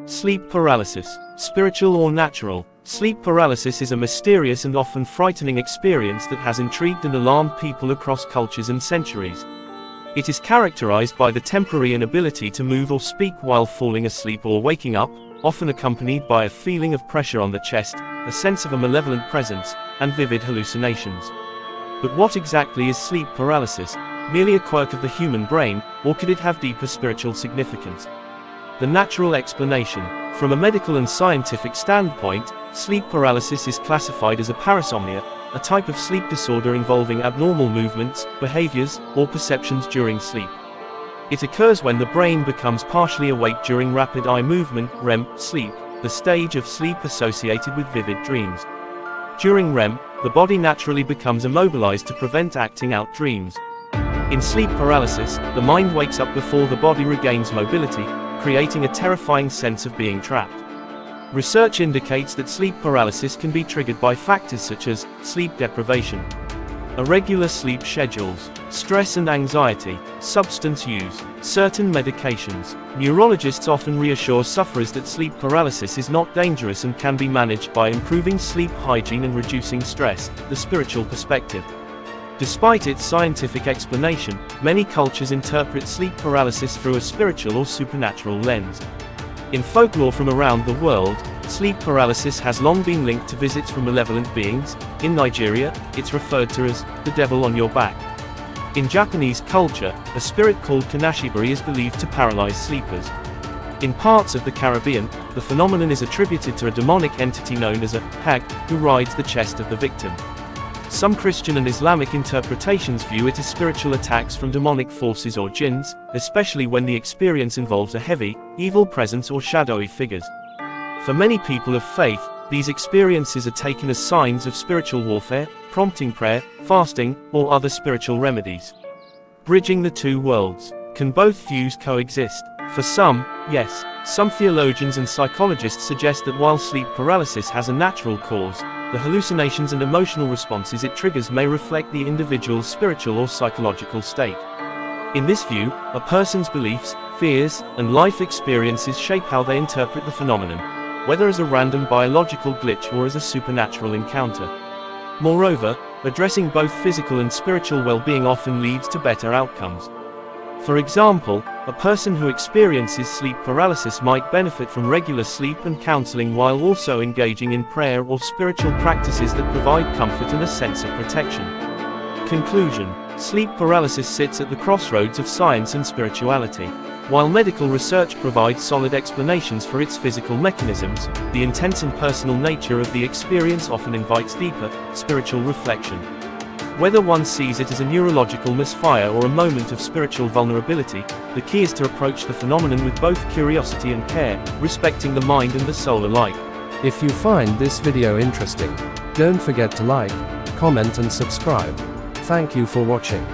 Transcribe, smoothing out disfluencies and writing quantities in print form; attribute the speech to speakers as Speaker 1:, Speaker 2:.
Speaker 1: Sleep paralysis, spiritual or natural. Sleep paralysis is a mysterious and often frightening experience that has intrigued and alarmed people across cultures and centuries. It is characterized by the temporary inability to move or speak while falling asleep or waking up, often accompanied by a feeling of pressure on the chest, a sense of a malevolent presence, and vivid hallucinations. But what exactly is sleep paralysis? Merely a quirk of the human brain, or could it have deeper spiritual significance? The natural explanation. From a medical and scientific standpoint, sleep paralysis is classified as a parasomnia, a type of sleep disorder involving abnormal movements, behaviors, or perceptions during sleep. It occurs when the brain becomes partially awake during rapid eye movement, REM sleep, the stage of sleep associated with vivid dreams. During REM, the body naturally becomes immobilized to prevent acting out dreams. In sleep paralysis, the mind wakes up before the body regains mobility, creating a terrifying sense of being trapped. Research indicates that sleep paralysis can be triggered by factors such as sleep deprivation, irregular sleep schedules, stress and anxiety, substance use, certain medications. Neurologists often reassure sufferers that sleep paralysis is not dangerous and can be managed by improving sleep hygiene and reducing stress. The spiritual perspective. Despite its scientific explanation, many cultures interpret sleep paralysis through a spiritual or supernatural lens. In folklore from around the world, sleep paralysis has long been linked to visits from malevolent beings. In Nigeria, it's referred to as the devil on your back. In Japanese culture, a spirit called kanashibari is believed to paralyze sleepers. In parts of the Caribbean, the phenomenon is attributed to a demonic entity known as a hag, who rides the chest of the victim. Some Christian and Islamic interpretations view it as spiritual attacks from demonic forces or jinns, especially when the experience involves a heavy, evil presence or shadowy figures. For many people of faith, these experiences are taken as signs of spiritual warfare, prompting prayer, fasting, or other spiritual remedies. Bridging the two worlds. Can both views coexist? For some, yes. Some theologians and psychologists suggest that while sleep paralysis has a natural cause, the hallucinations and emotional responses it triggers may reflect the individual's spiritual or psychological state. In this view, a person's beliefs, fears, and life experiences shape how they interpret the phenomenon, whether as a random biological glitch or as a supernatural encounter. Moreover, addressing both physical and spiritual well-being often leads to better outcomes. For example, a person who experiences sleep paralysis might benefit from regular sleep and counseling while also engaging in prayer or spiritual practices that provide comfort and a sense of protection. Conclusion. Sleep paralysis sits at the crossroads of science and spirituality. While medical research provides solid explanations for its physical mechanisms, the intense and personal nature of the experience often invites deeper, spiritual reflection. Whether one sees it as a neurological misfire or a moment of spiritual vulnerability, the key is to approach the phenomenon with both curiosity and care, respecting the mind and the soul alike.
Speaker 2: If you find this video interesting, don't forget to like, comment and subscribe. Thank you for watching.